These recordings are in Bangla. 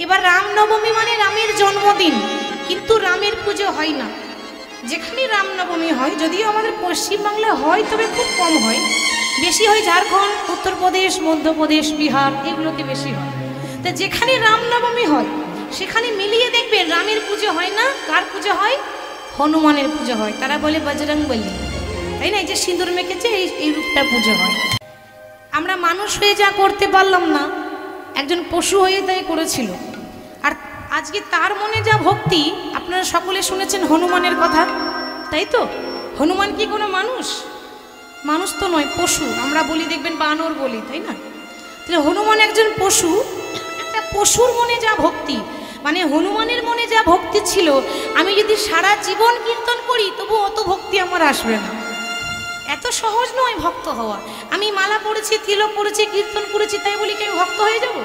এবার রামনবমী মানে রামের জন্মদিন, কিন্তু রামের পুজো হয় না। যেখানে রামনবমী হয়, যদিও আমাদের পশ্চিমবাংলায় হয় তবে খুব কম হয়, বেশি হয় ঝাড়খণ্ড, উত্তরপ্রদেশ, মধ্যপ্রদেশ, বিহার, এগুলোতে বেশি হয়। তো যেখানে রামনবমী হয় সেখানে মিলিয়ে দেখবেন রামের পুজো হয় না, কার পুজো হয়? হনুমানের পুজো হয়। তারা বলে বজরংবলী, তাই না? এই যে সিঁদুর মেখেছে, এই রূপটা পুজো হয়। আমরা মানুষ হয়ে যা করতে পারলাম না, একজন পশু হয়ে তাই করেছিল। আর আজকে তার মনে যা ভক্তি, আপনারা সকলে শুনেছেন হনুমানের কথা, তাই তো? হনুমান কি কোনো মানুষ? মানুষ তো নয়, পশু। আমরা বলি দেখবেন বানর বলি, তাই না? তাহলে হনুমান একজন পশু। একটা পশুর মনে যা ভক্তি, মানে হনুমানের মনে যা ভক্তি ছিল, আমি যদি সারা জীবন কীর্তন করি তবু অত ভক্তি আমার আসবে না। এত সহজ নয় ভক্ত হওয়া। আমি মালা পড়েছি, তিলক পড়েছি, কীর্তন করেছি, তাই বলি কি আমি ভক্ত হয়ে যাব?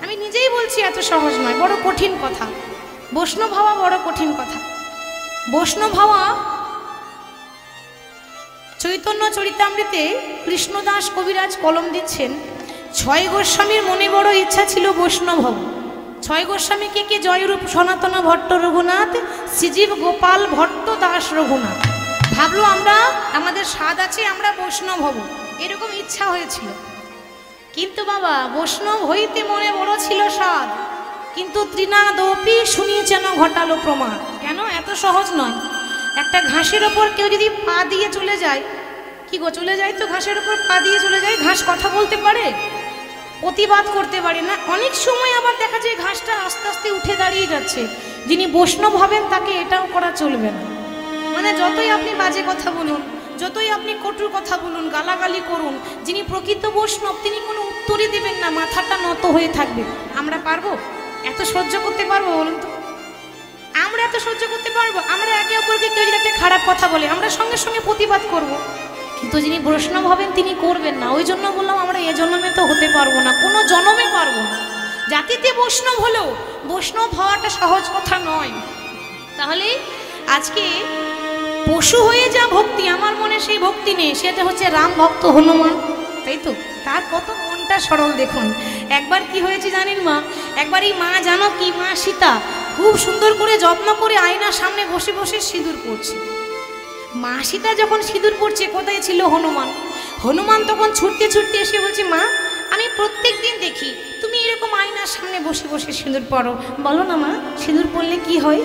আমি নিজেই বলছি এত সহজ নয়, বড় কঠিন কথা। বৈষ্ণব হওয়া বড় কঠিন কথা। বৈষ্ণব হওয়া, চৈতন্য চরিতামৃতে কৃষ্ণদাস কবিরাজ কলম দিচ্ছেন, ৬ গোস্বামীর মনে বড় ইচ্ছা ছিল বৈষ্ণব হব। ৬ গোস্বামীকে কে? জয়রূপ সনাতন ভট্ট রঘুনাথ, শ্রীজীব গোপাল ভট্ট দাস রঘুনাথ। ভাবলো আমরা, আমাদের স্বাদ আছে, আমরা বৈষ্ণব হব, এরকম ইচ্ছা হয়েছিল। কিন্তু বাবা, বৈষ্ণব হইতে মনে বড় ছিল স্বাদ, কিন্তু তৃণাদপি শুনি যেন ঘটালো প্রমাণ। কেন? এত সহজ নয়। একটা ঘাসের ওপর কেউ যদি পা দিয়ে চলে যায়, কি গো, চলে যায় তো, ঘাসের ওপর পা দিয়ে চলে যায়, ঘাস কথা বলতে পারে? প্রতিবাদ করতে পারে না। অনেক সময় আবার দেখা যায় ঘাসটা আস্তে আস্তে উঠে দাঁড়িয়ে যাচ্ছে। যিনি বৈষ্ণব হবেন তাকে এটাও করা চলবে না। মানে যতই আপনি বাজে কথা বলুন, যতই আপনি কটুর কথা বলুন, গালাগালি করুন, যিনি প্রকৃত বৈষ্ণব তিনি কোনো উত্তরই দেবেন না, মাথাটা নত হয়ে থাকবে। আমরা পারবো? এত সহ্য করতে পারবো বলুন তো? আমরা এত সহ্য করতে পারবো? আমরা একে অপরকে কেউ যদি একটা খারাপ কথা বলে আমরা সঙ্গে সঙ্গে প্রতিবাদ করব, কিন্তু যিনি বৈষ্ণব হবেন তিনি করবেন না। ওই জন্য বললাম আমরা এ জন্মে তো হতে পারবো না, কোনো জন্মে পারবো না। জাতিতে বৈষ্ণব হলেও বৈষ্ণব হওয়াটা সহজ কথা নয়। তাহলে আজকে পশু হয়ে যা ভক্তি, আমার মনে সেই ভক্তি নেই, সেটা হচ্ছে রাম ভক্ত হনুমান, তাই তো? তার কত মনটা সরল দেখুন। একবার কি হয়েছে জানেন মা? একবার এই মা জানো কি, মা সীতা খুব সুন্দর করে যত্ন করে আয়নার সামনে বসে বসে সিঁদুর পড়ছে। মা সীতা যখন সিঁদুর পড়ছে, কোথায় ছিল হনুমান? হনুমান তখন ছুটতে ছুটতে এসে বলছে, মা আমি প্রত্যেক দিন দেখি তুমি এরকম আয়নার সামনে বসে বসে সিঁদুর পড়ো, বলো না মা সিঁদুর পড়লে কি হয়?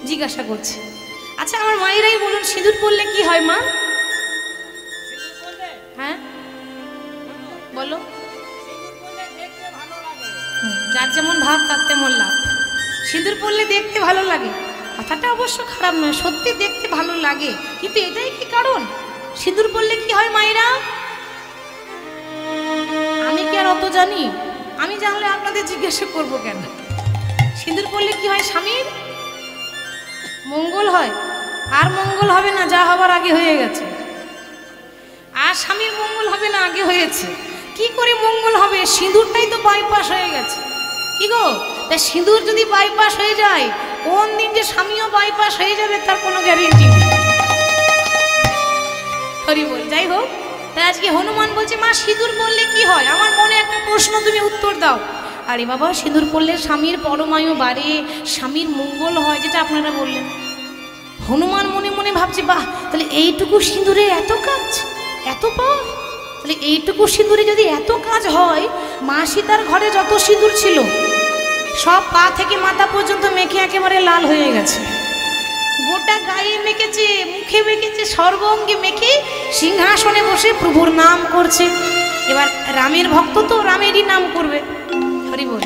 জিজ্ঞাসা করছে। আচ্ছা আমার মায়েরাই বলুন, সিঁদুর পড়লে কি হয় মা? হ্যাঁ বলো। যার যেমন ভাব তার তেমন লাভ। সিঁদুর পড়লে দেখতে ভালো লাগে, কথাটা অবশ্য খারাপ নয়, সত্যি দেখতে ভালো লাগে, কিন্তু এটাই কি কারণ? সিঁদুর পড়লে কি হয় মায়েরা? আমি কি আর অত জানি? আমি জানলে আপনাদের জিজ্ঞাসা করব কেন? সিঁদুর পড়লে কি হয়? স্বামীর মঙ্গল হয়। আর মঙ্গল হবে না, যা হবার আগে হয়ে গেছে। আর স্বামীর মঙ্গল হবে না, আগে হয়েছে। কি করে মঙ্গল হবে? সিঁদুরটাই তো বাইপাস হয়ে গেছে। কি গো, তা সিঁদুর যদি বাইপাস হয়ে যায়, কোন দিন যে স্বামীও বাইপাস হয়ে যাবে তার কোনো গ্যারেন্টি নেই। হরি বল। যাই হোক, তাই আজকে হনুমান বলছে, মা সিঁদুর পড়লে কি হয়? আমার মনে একটা প্রশ্ন, তুমি উত্তর দাও। আরে বাবা, সিঁদুর পড়লে স্বামীর পরমায়ু বাড়ে, স্বামীর মঙ্গল হয়, যেটা আপনারা বললেন। হনুমান মনে মনে ভাবছে, বাহ, তাহলে এইটুকু সিঁদুরে এত কাজ, এত পাওয়া। তাহলে এইটুকু সিঁদুরে যদি এত কাজ হয়, মা সীতার ঘরে যত সিঁদুর ছিল সব পা থেকে মাথা পর্যন্ত মেখে একেবারে লাল হয়ে গেছে। গোটা গায়ে মেখেছে, মুখে মেখেছে, সর্বঙ্গে মেখে সিংহাসনে বসে প্রভুর নাম করছে। এবার রামের ভক্ত তো রামেরই নাম করবে। হরি বল।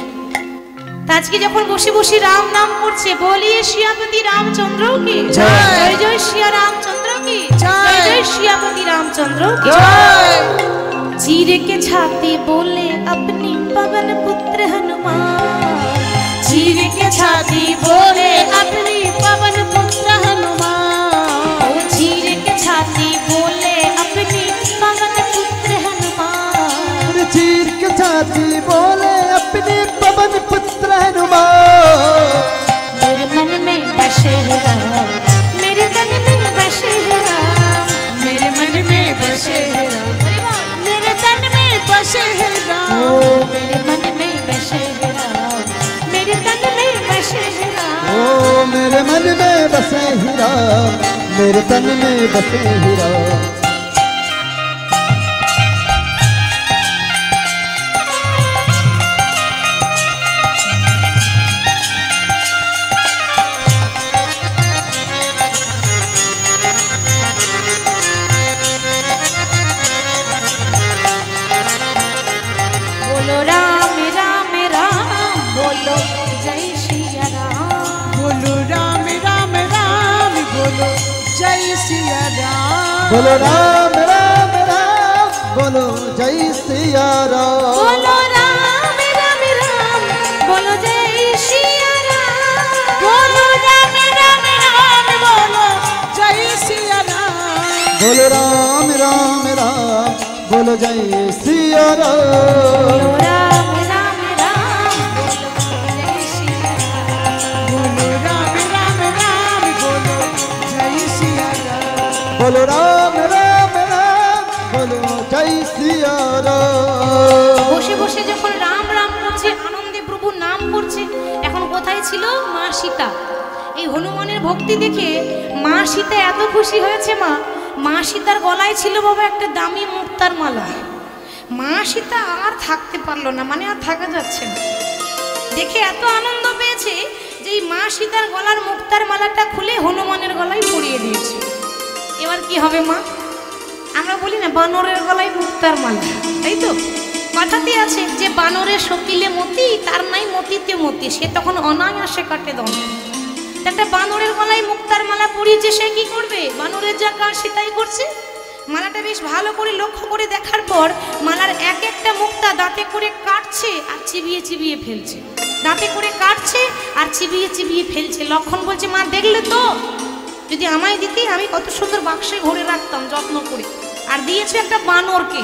আজকে যখন বসে বসে রাম নাম করছে, বলিয়ে শিয়াপতি রামচন্দ্র কি জয়, জয় শিয়া রামচন্দ্র কি জয়, জয় শিয়াপতি রামচন্দ্র কি জয়। चीर के छाती बोले अपनी पवन पुत्र हनुमान, चीर के छाती बोले अपनी पवन पुत्र हनुमान, चीर के छाती बोले अपनी पवन पुत्र हनुमान, चीर के छाती बोले अपने पवन पुत्र हनुमान। मेरे मन में बसे राम, मेरे मन में बसे राम, मेरे मन में बसे राम, बसे है राम, मेरे मन में बसे राम। ओ मेरे मन में बसे ही राम, मेरे तन में बसे ही राम। बोलो राम राम राम, बोलो जय सिया राम। बोलो राम राम राम, बोलो जय सिया राम। बोलो राम राम राम, बोलो जय सिया राम। बोलो राम राम राम, बोलो जय सिया राम। बोलो राम राम राम, बोलो जय सिया राम। बोलो राम राम राम, बोलो जय सिया राम। बोलो राम राम राम, बोलो जय सिया राम। बोलो राम राम राम, बोलो जय सिया राम। बोलो राम राम राम, बोलो जय सिया राम। বসে বসে যখন রাম রাম করছে, আনন্দে প্রভুর নাম করছে, এখন কোথায় ছিল মা সীতা? এই হনুমানের ভক্তি দেখে মা সীতা এত খুশি হয়েছে। মা সীতার গলায় ছিল বাবা একটা দামি মুক্তার মালা। মা সীতা আর থাকতে পারলো না, মানে আর থাকা যাচ্ছে না। দেখে এত আনন্দ পেয়েছে যে এই মা সীতার গলার মুক্তার মালাটা খুলে হনুমানের গলায় পরিয়ে দিয়েছে। এবার কি হবে মা? আমরা বলি না বানরের গলায় মুক্তার মালা, তাই তো? কথাতে আছে যে বানরের শকিলে মতি, তার নাই মতিতে মতি, সে তখন অনায়াসে কাটে দম। একটা বানরের গলায় মুক্তার মালা পরিয়েছে, সে কি করবে? বানরের যা কাজ সে তাই করছে। মালাটা বেশ ভালো করে লক্ষ্য করে দেখার পর মালার এক একটা মুক্তা দাঁতে করে কাটছে আর চিবিয়ে চিবিয়ে ফেলছে। দাঁতে করে কাটছে আর চিবিয়ে চিবিয়ে ফেলছে। লক্ষণ বলছে, মা দেখলে তো, যদি আমায় দিতে আমি কত সুন্দর বাক্সে ভরে রাখতাম যত্ন করে, আর দিয়েছে একটা বানরকে।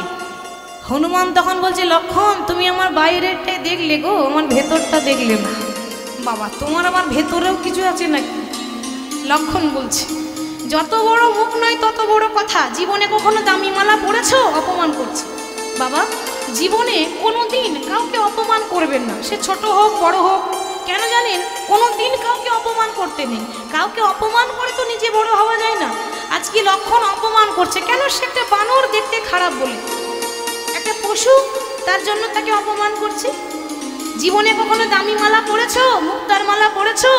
হনুমান তখন বলছে, লক্ষণ তুমি আমার বাইরেরটাই দেখলে গো, আমার ভেতরটা দেখলে না। বাবা তোমার আবার ভেতরেও কিছু আছে নাকি? লক্ষণ বলছে, যত বড় মুখ নয় তত বড় কথা। জীবনে কখনো দামি মালা পরেছো? অপমান করছে। বাবা জীবনে কোনো দিন কাউকে অপমান করবেন না, সে ছোট হোক বড় হোক। কেন জানেন? কোনো দিন কাউকে অপমান করতে নেই। কাউকে অপমান করে তো নিজে বড় হওয়া যায় না। আজকে লক্ষণ অপমান করছে কেন? সে একটা বানর, দেখতে খারাপ বলে, একটা পশু, তার জন্য তাকে অপমান করছে। জীবনে কখনো দামি মালা পরেছো? মুক্তার মালা পরেছো?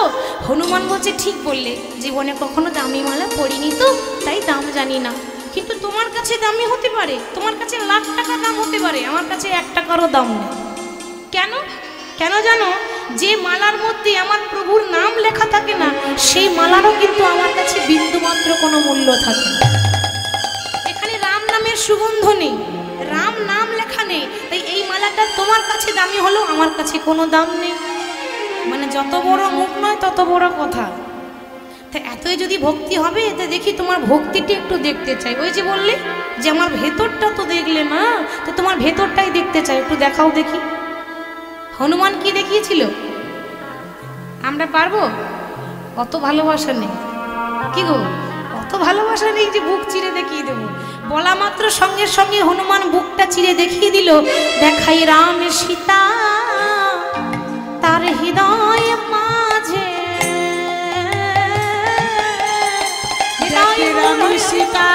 হনুমান বলছে, ঠিক বললে, জীবনে কখনো দামি মালা পরিনি তো, তাই দাম জানি না। কিন্তু তোমার কাছে দামি হতে পারে, তোমার কাছে লাখ টাকা দাম হতে পারে, আমার কাছে 1 টাকারও দাম নেই। কেন? কেন জানো? যে মালার মধ্যে আমার প্রভুর নাম লেখা থাকে না, সেই মালারও কিন্তু আমার কাছে বিন্দুমাত্র কোনো মূল্য থাকে না। এখানে রাম নামের সুগন্ধ নেই, রাম নাম লেখা নেই, তাই এই মালাটা তোমার কাছে দামি হলো, আমার কাছে কোনো দাম নেই। মানে যত বড় মুখ নয় তত বড় কথা। তা এতই যদি ভক্তি হবে, এতে দেখি তোমার ভক্তিটি একটু দেখতে চাই। ওই যে বললে যে আমার ভেতরটা তো দেখলে না, তো তোমার ভেতরটাই দেখতে চাই, একটু দেখাও দেখি। হনুমান কি দেখিয়েছিল? আমরা পারবো? অত ভালোবাসা নেই কি গো, অত ভালোবাসা নেই যে বুক চিরে দেখিয়ে দেবো। বলা মাত্র সঙ্গে সঙ্গে হনুমান বুকটা চিরে দেখিয়ে দিল। দেখাই রাম সীতা তার হৃদয় মাঝে, রাম সীতা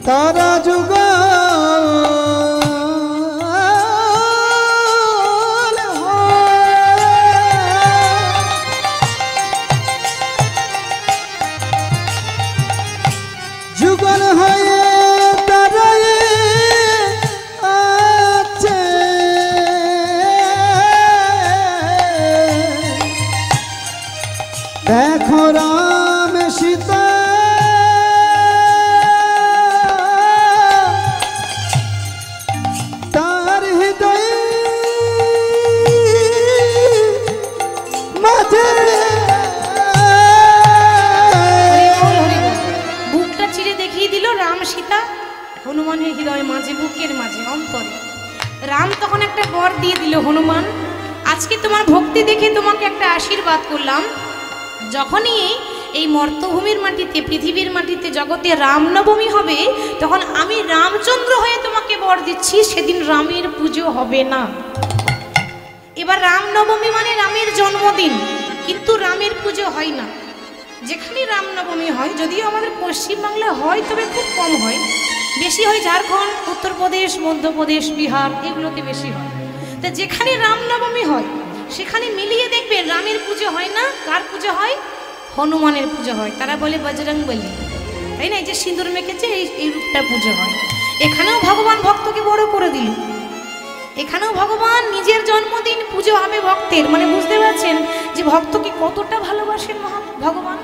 तारा जुगाल हो, देखो राम सीता तार हृदय माथे বুকটা চিরে দেখিয়ে দিল রাম সীতা হনুমানের হৃদয় মাঝে, বুকের মাঝে, অন্তরে। রাম তখন একটা বর দিয়ে দিল, হনুমান আজকে তোমার ভক্তি দেখে তোমাকে একটা আশীর্বাদ করলাম, যখনই এই মর্তভূমির মাটিতে, পৃথিবীর মাটিতে, জগতে রামনবমী হবে, তখন আমি রামচন্দ্র হয়ে তোমাকে বর দিচ্ছি, সেদিন রামের পুজো হবে না। এবার রামনবমী মানে রামের জন্মদিন, কিন্তু রামের পুজো হয় না। যেখানে রামনবমী হয়, যদিও আমাদের পশ্চিমবাংলায় হয়, তবে খুব কম হয়, বেশি হয় ঝাড়খণ্ড, উত্তরপ্রদেশ, মধ্যপ্রদেশ, বিহার, এগুলোতে বেশি হয়। তা যেখানে রামনবমী হয় সেখানে মিলিয়ে দেখবেন রামের পুজো হয় না, কার পুজো হয়? হনুমানের পুজো হয়। তারা বলে বজরংবলী, তাই না? এই যে সিঁদুর মেখেছে, এই রূপটা পুজো হয়। এখানেও ভগবান ভক্তকে বড় করে দিল, এখানেও ভগবান নিজের জন্মদিন পুজো হবে ভক্তের, মানে বুঝতে পারছেন যে ভক্তকে কতটা ভালোবাসেন ভগবান।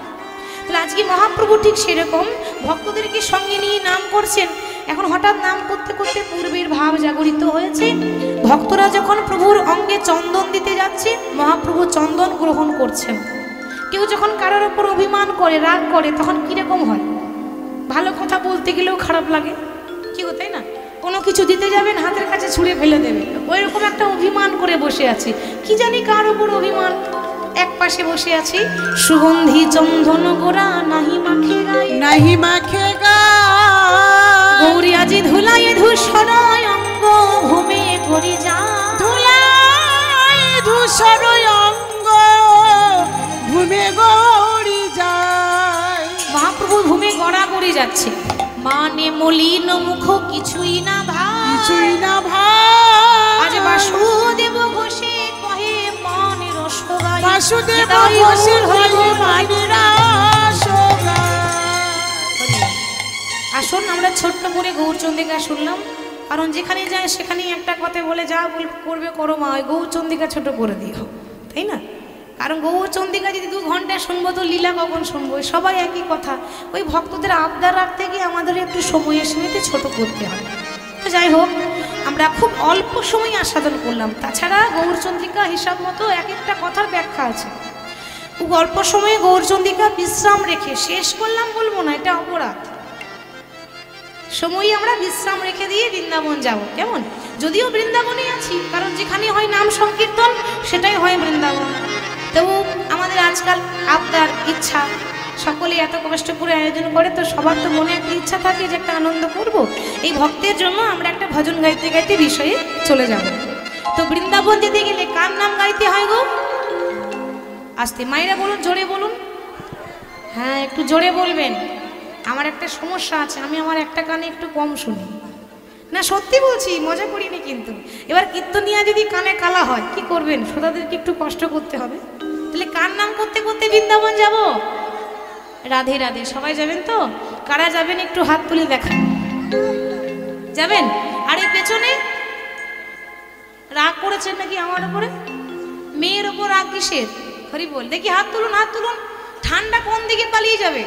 তাহলে আজকে মহাপ্রভু ঠিক সেরকম ভক্তদেরকে সঙ্গে নিয়ে নাম করছেন। এখন হঠাৎ নাম করতে করতে পূর্বের ভাব জাগরিত হয়েছে। ভক্তরা যখন প্রভুর অঙ্গে চন্দন দিতে যাচ্ছে, মহাপ্রভু চন্দন গ্রহণ করছেন। কেউ যখন কারোর ওপর অভিমান করে, রাগ করে, তখন কিরকম হয়? ভালো কথা বলতে গেলেও খারাপ লাগে, কি গো, তাই না? কোনো কিছু দিতে যাবেন, হাতের কাছে ছুঁড়ে ফেলে দেবে, ওই রকম একটা অভিমান করে বসে আছে। কি জানি কার ওপর অভিমান। এক পাশে বসে আছি, সুগন্ধি চন্দন গোরা নাহি মাখে গায়ে, নাহি মাখে গায়ে, গৌরী আজি ধুলায় ধূসরায় অঙ্গ ঘুমে পড়ি যায়, ধুলায় ধূসর অঙ্গ ঘুমে গড়ি যায়। মহাপ্রভু ঘুমে গড়াগড়ি যাচ্ছে, মানে মলিন মুখ কিছুই না ভাই, কিছুই না ভাই। আজ বাসুদেব ঘোষে কহে মনে রস গায়, বাসুদেব ঘোষে কহে মনে রস গায়। আসুন আমরা ছোট্ট করে গৌরচন্দ্রিকা শুনলাম, কারণ যেখানে যায় সেখানেই একটা কথা বলে, যা করবে করো মা, ওই গৌরচন্দ্রিকা ছোট করে দিও, তাই না? কারণ গৌরচন্দ্রিকা যদি 2 ঘন্টা শুনবো তো লীলা কখন শুনবো? সবাই একই কথা। ওই ভক্তদের আবদার রাখতে গিয়ে আমাদের একটু সময়ের সীমিতে ছোট করতে হয়। তো যাই হোক, আমরা খুব অল্প সময় আস্বাদন করলাম। তাছাড়া গৌরচন্দ্রিকা হিসাব মতো এক একটা কথার ব্যাখ্যা আছে। খুব অল্প সময়ে গৌরচন্দ্রিকা বিশ্রাম রেখে শেষ করলাম বলবো না, এটা অপরাধ। সময়ই আমরা বিশ্রাম রেখে দিয়ে বৃন্দাবন যাব, কেমন? যদিও বৃন্দাবনে আছি, কারণ যেখানে হয় নাম সংকীর্তন সেটাই হয় বৃন্দাবন। তবু আমাদের আজকাল আবদার, ইচ্ছা, সকলে এত কষ্ট করে আয়োজন করে, তো সবার তো মনে একটা ইচ্ছা থাকে যে একটা আনন্দ করব। এই ভক্তের জন্য আমরা একটা ভজন গাইতে গাইতে বিষয়ে চলে যাব। তো বৃন্দাবন যেতে গেলে কার নাম গাইতে হয় গো? আস্তে মায়েরা বলুন, জোরে বলুন। হ্যাঁ, একটু জোরে বলবেন। আমার একটা সমস্যা আছে, আমি আমার একটা কানে একটু কম শুনি। না, সত্যি বলছি, মজা করিনি কিন্তু। এবার কীর্তনিয়া যদি কানে কালা হয় কি করবেন? শ্রোতাদেরকে একটু কষ্ট করতে হবে। তাহলে কার নাম করতে করতে বৃন্দাবন যাব? রাধে রাধে। সবাই যাবেন তো? কারা যাবেন একটু হাত তুলে দেখান। যাবেন? আর এই পেছনে রাগ করেছেন নাকি আমার উপরে? মেয়ের ওপর রাগ কিসের? হরি বল, দেখি হাত তুলুন, হাত তুলুন। ঠান্ডা কোন দিকে পালিয়ে যাবে?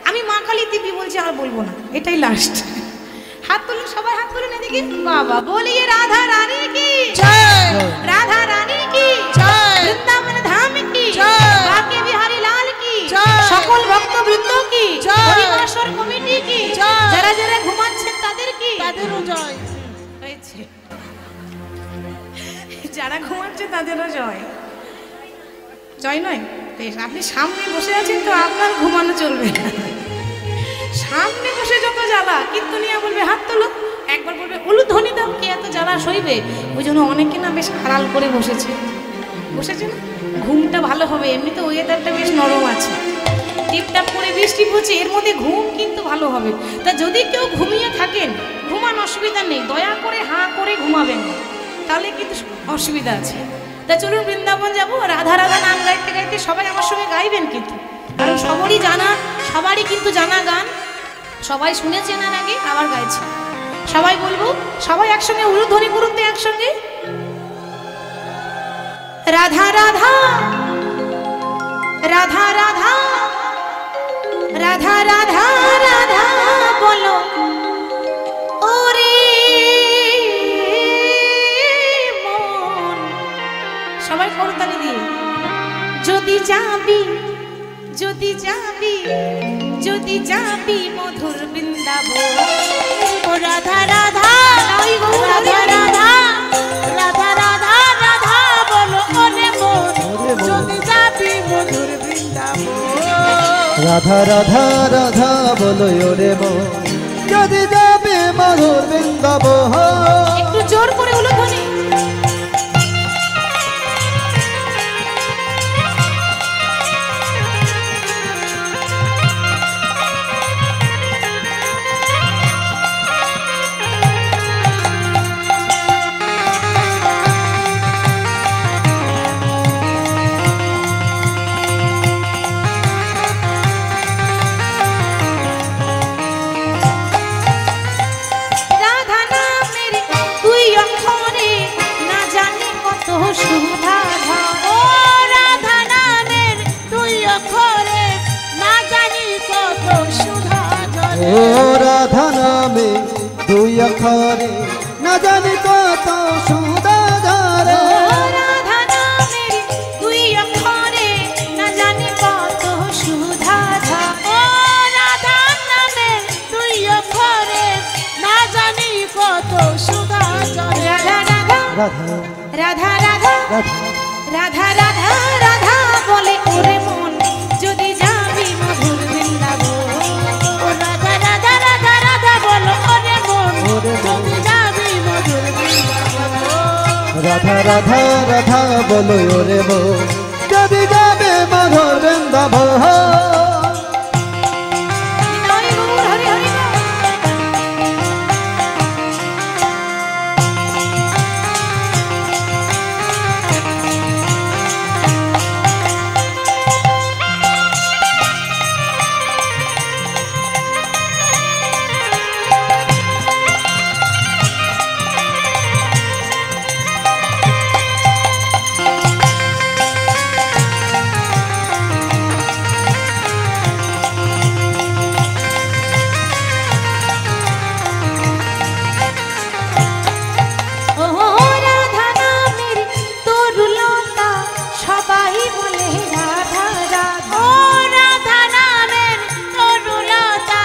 আমি মা কালী দিব্যি বলছি, আর বলবো না, এটাই লাস্ট। হাত তুলুন, সবাই হাত তুলুন এদিকে। বাবা বলিয়ে রাধা রানী কি জয়, রাধা রানী কি জয়, বৃন্দাবন ধাম কি জয়, বাকে বিহারী লাল কি জয়, সকল ভক্ত বৃন্দ কি জয়, হরিবাসর কমিটি কি জয়, যারা যারা ঘুমাচ্ছেন তাদের কি? তাদেরও জয়। হয়েছে, যারা ঘুমাচ্ছে তাদেরও জয়। জয় নয়? বেশ, আপনি সামনে বসে আছেন তো আপনার ঘুমানো চলবে না। সামনে বসে যত জ্বালা, কীর্তনিয়া বলবে হাত তোলো, একবার বলবে উলুধ্বনি দাও, কে এত জ্বালা সইবে? ওই জন্য অনেকে না বেশ আড়াল করে বসেছে, বসেছে না, ঘুমটা ভালো হবে। এমনিতে ওয়েদারটা বেশ নরম আছে, টিপটাপ করে বৃষ্টি পড়ছে, এর মধ্যে ঘুম কিন্তু ভালো হবে। তা যদি কেউ ঘুমিয়ে থাকেন, ঘুমান, অসুবিধা নেই, দয়া করে হাঁ করে ঘুমাবেন না, তাহলে কিন্তু অসুবিধা আছে। তা চলুন বৃন্দাবন যাবো। রাধা রাধা নাম গাইতে গাইতে সবাই আমার সঙ্গে গাইবেন কিন্তু, কারণ সবারই কিন্তু জানা গান, সবাই শুনেছেন আর আগে, আবার গাইছে। সবাই বলবো, সবাই একসঙ্গে উলুধ্বনি করুন তো একসঙ্গে। রাধা রাধা রাধা রাধা রাধা রাধা রাধা বলো ওরে মন। সবাই করতালি দিয়ে যদি যাবি যদি যাবি যদি যাবি মধুর বৃন্দাবন। ও রাধা রাধা নাই গো রাধা রাধা রাধা রাধা রাধা বলো ওরে মন যদি যাবি মধুর বৃন্দাবন। রাধা রাধা রাধা বলো ওরে মন যদি যাবে মধুর বৃন্দাবন। একটু জোর করে হলো ধ্বনি। রাধা নামের দুই অক্ষরে না জানি কত সুধা ও রাধা নামের দুই অক্ষরে না জানি কত সুধা ঝরে। ও রাধা নামে দুই অক্ষরে না জানি কত সুধা ঝরে। রাধা নামের দুই অক্ষরে না জানি কত সুধা ও রাধা নামের দুই অক্ষরে না জানি কত সুধা ঝরে। রাধা রাধা রাধা রাধা রাধা রাধা রাধা রাধা রাধা বলে ওরে মন যদি যাবি মধুর বৃন্দাবন। ও রাধা রাধা রাধা রাধা বলো ওরে মন ওরে মন। যদি যাবি মধুর বৃন্দাবন। রাধা রাধা রাধা বলো ওরে মন যদি যাবে মধুর বৃন্দাবন। হরি গৌর হরি হরি গৌর। ও রাধা নামের তরুলতা সবাই বলে রাধা রাধা। ও রাধা নামের তরুলতা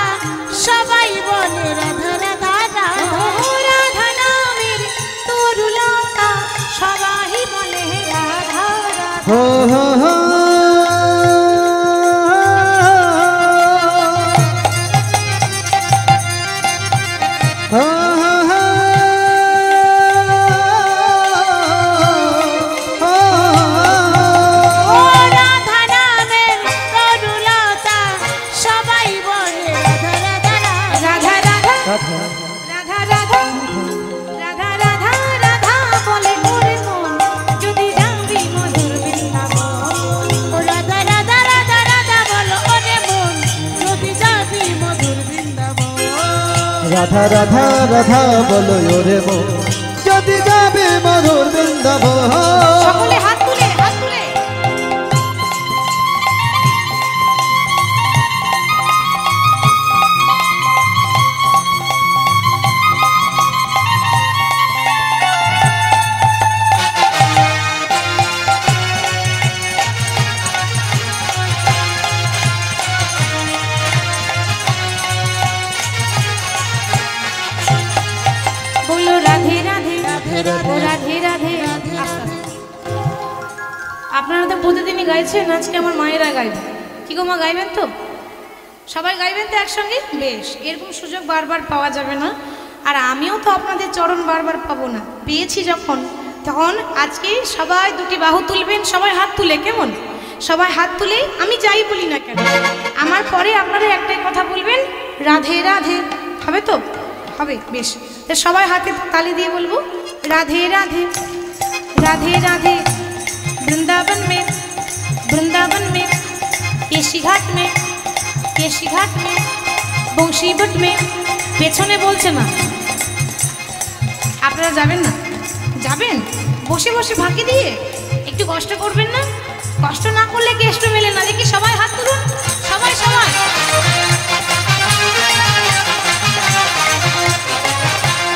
সবাই বলে রাধা রাধা ও রাধা। রাধা নামের তরুলতা সবাই বলে রাধা রাধা। হো হো হো হো হো হো ও রাধা নামের তরুলতা সবাই বলে রাধা রাধা রাধা। রাধা রাধা রাধা রাধা রাধা রাধা রাধা রাধা বলে ওরে মন যদি যাবি মধুর বৃন্দাবন। ও রাধা রাধা রাধা রাধা বলো ওরে মন যদি যাবি মধুর বৃন্দাবন। রাধা রাধা রাধা বলো ওরে মন যদি যাবে মধুর বৃন্দাবন। সকলে হাত তুলে হাত তুলে। বলো রাধে রাধে রাধে ও রাধে রাধে। আস্তে আস্তে। আপনারা তো প্রতিদিনই গাইছেন, আজকে আমার মায়েরা গাইবে। কি গো মা, গাইবেন তো? সবাই গাইবেন তো একসঙ্গে? বেশ, এরকম সুযোগ বারবার পাওয়া যাবে না। আর আমিও তো আপনাদের চরণ বারবার পাবো না, পেয়েছি যখন তখন আজকে সবাই দুটি বাহু তুলবেন, সবাই হাত তুলে, কেমন? সবাই হাত তুলে আমি যাই বলি না কেন, আমার পরে আপনারা একটাই কথা বলবেন, রাধে রাধে। হবে তো? হবে, বেশ। তো সবাই হাতে তালি দিয়ে বলবো রাধে রাধে রাধে রাধে। वृंदावन में केशी घाट में बंशीबट में। পেছনে বলছে না, আপনারা যাবেন না? যাবেন? বসে বসে ফাঁকি দিয়ে একটু কষ্ট করবেন না? কষ্ট না করলে কেষ্ট মেলে না। দেখি সবাই হাত তুলুন, সবাই সবাই।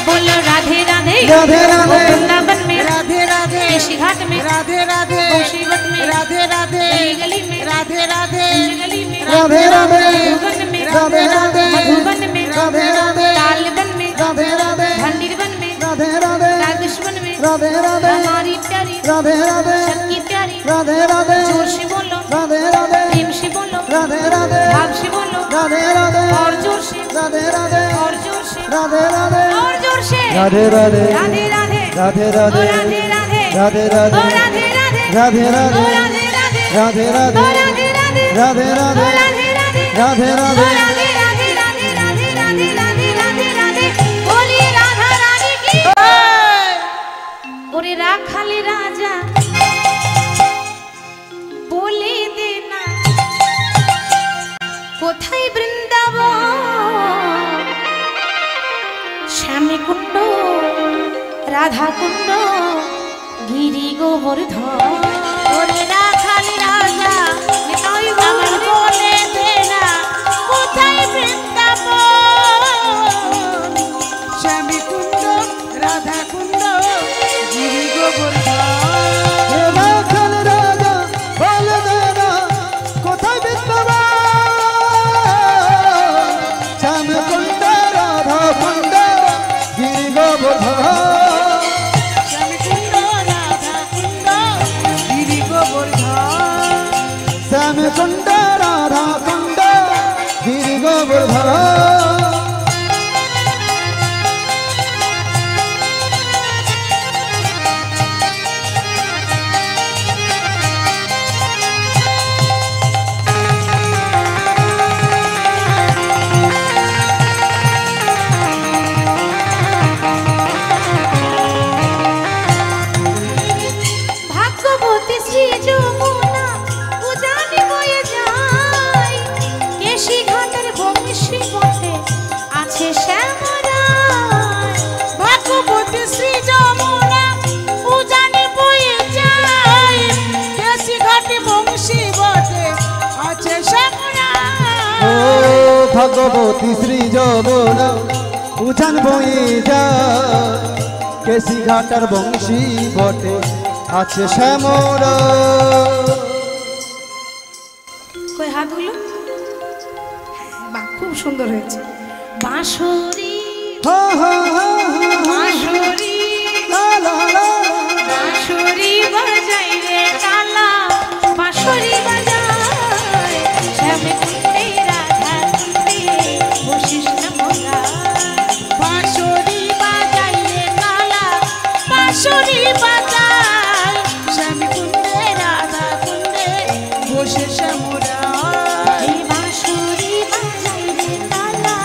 बोलो राधे राधे राधे राधे वृंदावन में राधे राधे केशी घाट में राधे राधे गोशीवट में राधे राधे गली में राधे राधे गली में राधे राधे मधुबन में राधे राधे मधुबन में राधे राधे तालबन में राधे राधे भंडीरबन में राधे राधे रागेश्वन में राधे राधे हमारी प्यारी राधे राधे सबकी प्यारी राधे राधे जोर से बोलो राधे राधे प्रेम से बोलो राधे राधे भाव से बोलो राधे राधे और जोर से राधे राधे और जोर से राधे राधे और जोर से राधे राधे राधे राधे राधे ओ राधे राधे राधे राधे ओ राधे राधे राधे राधे ओ राधे राधे राधे राधे ओ राधे राधे राधे राधे ओ राधे राधे राधे राधे ओ राधे राधे राधे राधे राधे राधे राधे राधे राधे बोलिए राधा रानी की ओरे राखाले राजा बोले देना কোথায় বৃন্দাবন শ্যামী কুণ্ড রাধা কুণ্ড গিরি গোবর্ধন ওরে রাখালি রাজা আমার বলে দে না কোথায় বৃন্দাবন স্বামী কুণ্ড রাধা কুণ্ড গিরি গোবর্ধন রাখাল রাজা বলে দেনা কোথায় বৃন্দাবন শ্যাম কুণ্ড রাধা কুণ্ড গিরি গোবর্ধন স্বামী কুণ্ড রাধা কুণ্ড গিরি গোবর্ধন শ্যাম কুণ্ড রাধা কুণ্ড গিরি গোবর্ধন ভাগ্যবতী শ্রী যমুনা উজানি বয়ে যায় কেশি ঘাটের বংশী পথে আছে শ্যামরায় ভাগ্যবতী শ্রী যমুনা উজানি বয়ে যায় কেশি ঘাটে বংশী বটে আছে শ্যামরা ও ভগবতী শ্রী যমুনা উজান বয়ে যায় কেশি ঘাটার বংশী বটে আছে শ্যামর কই হাতগুলো বাহ খুব সুন্দর হয়েছে বাঁশরি বাঁশরি বাঁশরি বাজাই রে কালা বাঁশরি বাজায় শ্যামে কুণ্ডে রাধা কুণ্ডে বসিস না মোরা বাঁশরি বাজাই রে কালা বাঁশরি বাজাই স্বামী কুণ্ডে রাধা কুণ্ডে বসে শ্যামরা এই বাঁশরি বাজাই রে কালা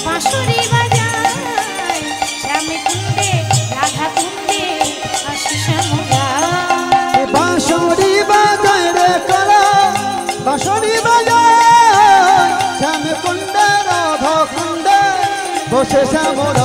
বাঁশরি বাজায় শ্যামে কুণ্ডে রাধা কুণ্ডে বসিস না মোরা বাঁশরি বাজায় রে কালা বাঁশরি বাজায় শ্যাম কুণ্ড রাধা কুণ্ড বসে শ্যামর